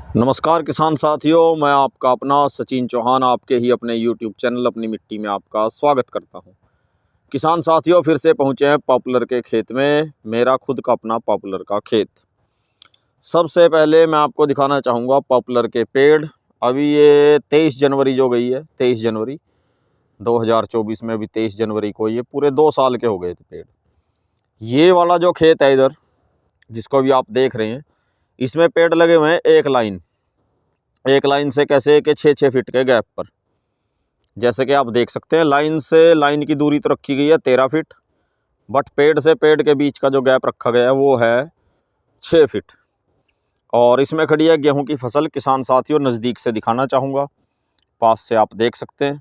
नमस्कार किसान साथियों, मैं आपका अपना सचिन चौहान आपके ही अपने YouTube चैनल अपनी मिट्टी में आपका स्वागत करता हूं। किसान साथियों, फिर से पहुंचे हैं पॉपुलर के खेत में। मेरा खुद का अपना पॉपुलर का खेत। सबसे पहले मैं आपको दिखाना चाहूँगा पॉपुलर के पेड़। अभी ये 23 जनवरी जो गई है, 23 जनवरी 2024 में, अभी 23 जनवरी को ये पूरे 2 साल के हो गए थे पेड़। ये वाला जो खेत है इधर, जिसको अभी आप देख रहे हैं, इसमें पेड़ लगे हुए हैं एक लाइन से, कैसे कि 6-6 फीट के गैप पर। जैसे कि आप देख सकते हैं, लाइन से लाइन की दूरी तो रखी गई है 13 फीट, बट पेड़ से पेड़ के बीच का जो गैप रखा गया है वो है 6 फीट। और इसमें खड़ी है गेहूं की फसल। किसान साथियों, नज़दीक से दिखाना चाहूँगा, पास से आप देख सकते हैं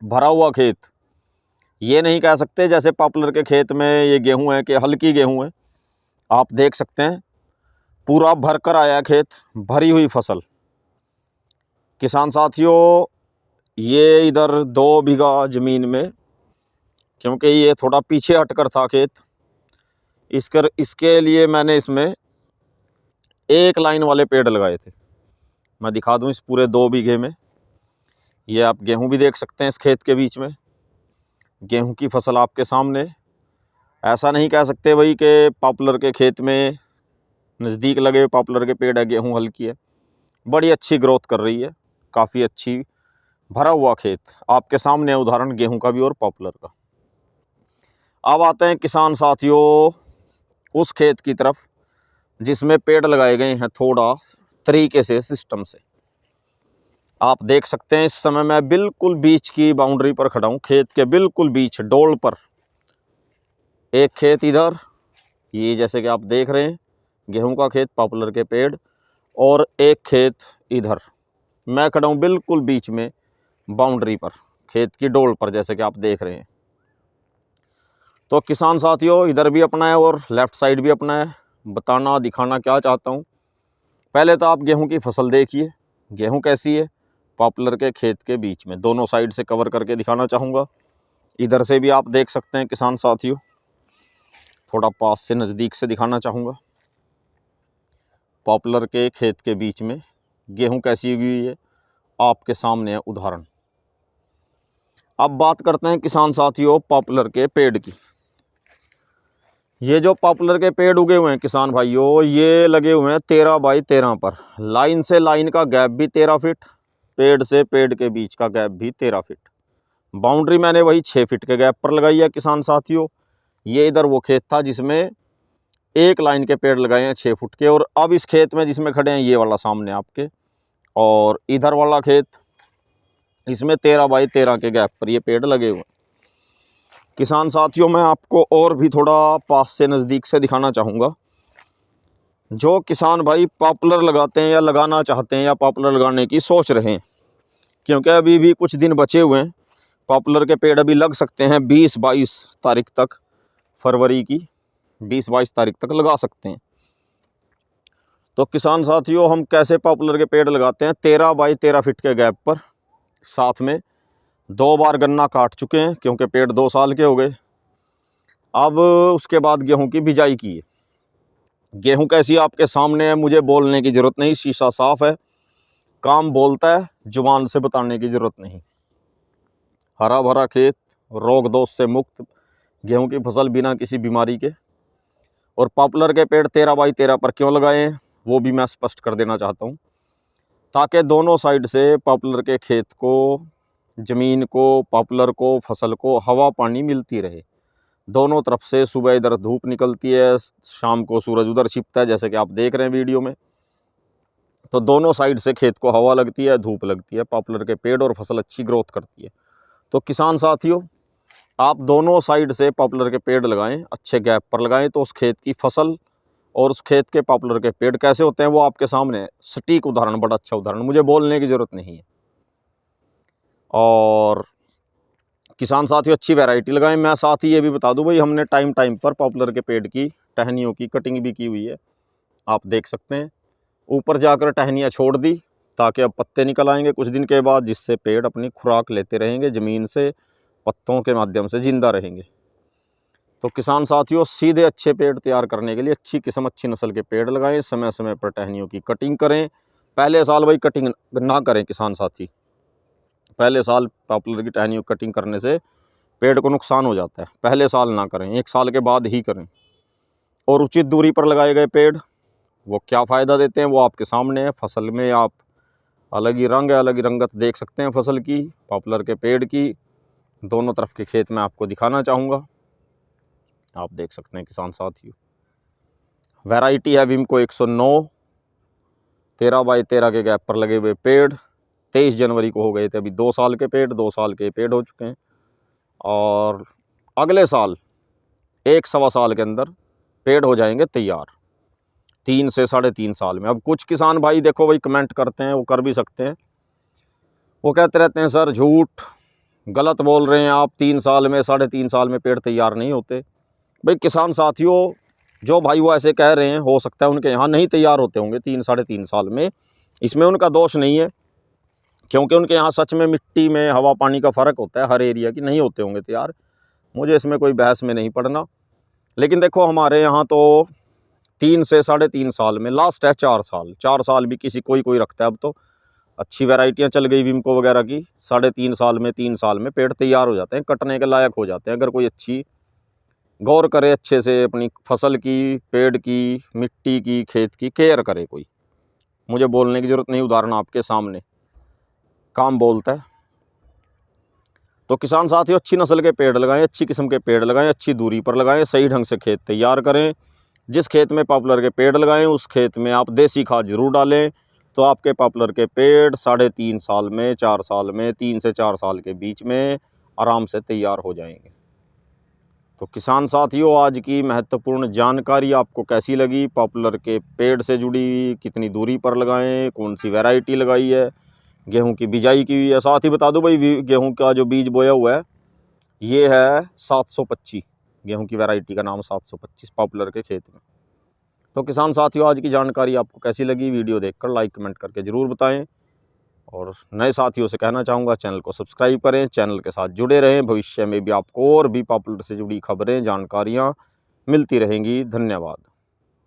भरा हुआ खेत। ये नहीं कह सकते जैसे पॉपुलर के खेत में ये गेहूँ है कि हल्की गेहूँ है। आप देख सकते हैं पूरा भर कर आया खेत, भरी हुई फसल। किसान साथियों, ये इधर 2 बीघा ज़मीन में, क्योंकि ये थोड़ा पीछे हटकर था खेत, इसके लिए मैंने इसमें एक लाइन वाले पेड़ लगाए थे। मैं दिखा दूं, इस पूरे 2 बीघे में ये आप गेहूं भी देख सकते हैं। इस खेत के बीच में गेहूं की फसल आपके सामने। ऐसा नहीं कह सकते भाई कि पॉपुलर के खेत में नज़दीक लगे हुए पॉपुलर के पेड़ है, गेहूँ हल्की है। बड़ी अच्छी ग्रोथ कर रही है, काफ़ी अच्छी, भरा हुआ खेत आपके सामने है। उदाहरण गेहूं का भी और पॉपुलर का। अब आते हैं किसान साथियों उस खेत की तरफ जिसमें पेड़ लगाए गए हैं थोड़ा तरीके से, सिस्टम से। आप देख सकते हैं इस समय मैं बिल्कुल बीच की बाउंड्री पर खड़ा हूँ, खेत के बिल्कुल बीच डोल पर। एक खेत इधर, ये जैसे कि आप देख रहे हैं गेहूं का खेत, पॉपुलर के पेड़, और एक खेत इधर। मैं खड़ा हूँ बिल्कुल बीच में बाउंड्री पर, खेत की डोल पर, जैसे कि आप देख रहे हैं। तो किसान साथियों, इधर भी अपना है और लेफ़्ट साइड भी अपना है। बताना दिखाना क्या चाहता हूँ, पहले तो आप गेहूं की फसल देखिए, गेहूं कैसी है पॉपुलर के खेत के बीच में। दोनों साइड से कवर करके दिखाना चाहूँगा। इधर से भी आप देख सकते हैं किसान साथियों, थोड़ा पास से नज़दीक से दिखाना चाहूँगा। पॉपुलर के खेत के बीच में गेहूँ कैसी उगी हुई है आपके सामने है उदाहरण। अब बात करते हैं किसान साथियों पॉपुलर के पेड़ की। ये जो पॉपुलर के पेड़ उगे हुए हैं किसान भाइयों, ये लगे हुए हैं 13 बाई 13 पर। लाइन से लाइन का गैप भी 13 फीट, पेड़ से पेड़ के बीच का गैप भी 13 फीट। बाउंड्री मैंने वही 6 फीट के गैप पर लगाई है किसान साथियों। ये इधर वो खेत था जिसमें एक लाइन के पेड़ लगाए हैं 6 फुट के, और अब इस खेत में जिसमें खड़े हैं ये वाला सामने आपके, और इधर वाला खेत, इसमें 13 बाई 13 के गैप पर ये पेड़ लगे हुए हैं। किसान साथियों, मैं आपको और भी थोड़ा पास से नज़दीक से दिखाना चाहूँगा। जो किसान भाई पॉपुलर लगाते हैं या लगाना चाहते हैं या पॉपुलर लगाने की सोच रहे हैं, क्योंकि अभी भी कुछ दिन बचे हुए हैं, पॉपुलर के पेड़ अभी लग सकते हैं 20-22 तारीख तक, फरवरी की 20-22 तारीख तक लगा सकते हैं। तो किसान साथियों, हम कैसे पॉपुलर के पेड़ लगाते हैं, 13 बाई 13 फीट के गैप पर। साथ में 2 बार गन्ना काट चुके हैं क्योंकि पेड़ 2 साल के हो गए। अब उसके बाद गेहूं की बिजाई की है। गेहूं कैसी आपके सामने है, मुझे बोलने की ज़रूरत नहीं, शीशा साफ है, काम बोलता है, जुबान से बताने की ज़रूरत नहीं। हरा भरा खेत, रोग दोष से मुक्त गेहूं की फसल, बिना किसी बीमारी के। और पॉपुलर के पेड़ 13 बाई 13 पर क्यों लगाए हैं वो भी मैं स्पष्ट कर देना चाहता हूं, ताकि दोनों साइड से पॉपुलर के खेत को, ज़मीन को, पॉपुलर को, फसल को हवा पानी मिलती रहे। दोनों तरफ से सुबह इधर धूप निकलती है, शाम को सूरज उधर छिपता है, जैसे कि आप देख रहे हैं वीडियो में। तो दोनों साइड से खेत को हवा लगती है, धूप लगती है, पॉपुलर के पेड़ और फसल अच्छी ग्रोथ करती है। तो किसान साथियों, आप दोनों साइड से पॉपुलर के पेड़ लगाएं, अच्छे गैप पर लगाएं, तो उस खेत की फसल और उस खेत के पॉपुलर के पेड़ कैसे होते हैं वो आपके सामने है। सटीक उदाहरण, बड़ा अच्छा उदाहरण, मुझे बोलने की ज़रूरत नहीं है। और किसान साथियों, अच्छी वैरायटी लगाएं। मैं साथ ही ये भी बता दूं भाई, हमने टाइम टाइम पर पॉपुलर के पेड़ की टहनियों की कटिंग भी की हुई है। आप देख सकते हैं ऊपर जाकर टहनियाँ छोड़ दी, ताकि अब पत्ते निकल आएंगे कुछ दिन के बाद, जिससे पेड़ अपनी खुराक लेते रहेंगे, ज़मीन से पत्तों के माध्यम से जिंदा रहेंगे। तो किसान साथियों, सीधे अच्छे पेड़ तैयार करने के लिए अच्छी किस्म, अच्छी नस्ल के पेड़ लगाएं, समय समय पर टहनियों की कटिंग करें, पहले साल भाई कटिंग ना करें किसान साथी। पहले साल पॉपुलर की टहनियों कटिंग करने से पेड़ को नुकसान हो जाता है। पहले साल ना करें, 1 साल के बाद ही करें। और उचित दूरी पर लगाए गए पेड़ वो क्या फ़ायदा देते हैं वो आपके सामने है। फसल में आप अलग ही रंग है, अलग ही रंगत देख सकते हैं फसल की, पॉपुलर के पेड़ की। दोनों तरफ के खेत में आपको दिखाना चाहूँगा, आप देख सकते हैं किसान साथियों। वैरायटी है विमको 109, 13x13 के गैप पर लगे हुए पेड़। 23 जनवरी को हो गए थे अभी 2 साल के पेड़, 2 साल के पेड़ हो चुके हैं। और अगले साल 1 सवा साल के अंदर पेड़ हो जाएंगे तैयार, 3 से 3.5 साल में। अब कुछ किसान भाई देखो भाई कमेंट करते हैं, वो कर भी सकते हैं, वो कहते रहते हैं सर झूठ गलत बोल रहे हैं आप, 3 साल में 3.5 साल में पेड़ तैयार नहीं होते। भाई किसान साथियों, जो भाई वो ऐसे कह रहे हैं, हो सकता है उनके यहाँ नहीं तैयार होते होंगे 3-3.5 साल में, इसमें उनका दोष नहीं है, क्योंकि उनके यहाँ सच में मिट्टी में हवा पानी का फ़र्क होता है हर एरिया की, नहीं होते होंगे तैयार। मुझे इसमें कोई बहस में नहीं पड़ना। लेकिन देखो हमारे यहाँ तो 3 से 3.5 साल में, लास्ट है 4 साल। 4 साल भी किसी कोई रखता है। अब तो अच्छी वैरायटियाँ चल गई विमको वगैरह की, 3.5 साल में 3 साल में पेड़ तैयार हो जाते हैं, कटने के लायक हो जाते हैं। अगर कोई अच्छी गौर करे अच्छे से अपनी फसल की, पेड़ की, मिट्टी की, खेत की केयर करे कोई, मुझे बोलने की ज़रूरत नहीं, उदाहरण आपके सामने काम बोलता है। तो किसान साथियों, अच्छी नस्ल के पेड़ लगाएं, अच्छी किस्म के पेड़ लगाएं, अच्छी दूरी पर लगाएं, सही ढंग से खेत तैयार करें। जिस खेत में पॉपुलर के पेड़ लगाएं उस खेत में आप देसी खाद जरूर डालें, तो आपके पॉपुलर के पेड़ 3.5 साल में, 4 साल में, 3 से 4 साल के बीच में आराम से तैयार हो जाएंगे। तो किसान साथियों, आज की महत्वपूर्ण जानकारी आपको कैसी लगी? पॉपुलर के पेड़ से जुड़ी, कितनी दूरी पर लगाएं, कौन सी वैरायटी लगाई है, गेहूं की बिजाई की हुई है। साथ ही बता दो भाई, गेहूं का जो बीज बोया हुआ है ये है 725, गेहूं की वैरायटी का नाम 725 पॉपुलर के खेत में। तो किसान साथियों, आज की जानकारी आपको कैसी लगी? वीडियो देखकर लाइक कमेंट करके ज़रूर बताएं। और नए साथियों से कहना चाहूँगा चैनल को सब्सक्राइब करें, चैनल के साथ जुड़े रहें। भविष्य में भी आपको और भी पॉपुलर से जुड़ी खबरें, जानकारियाँ मिलती रहेंगी। धन्यवाद।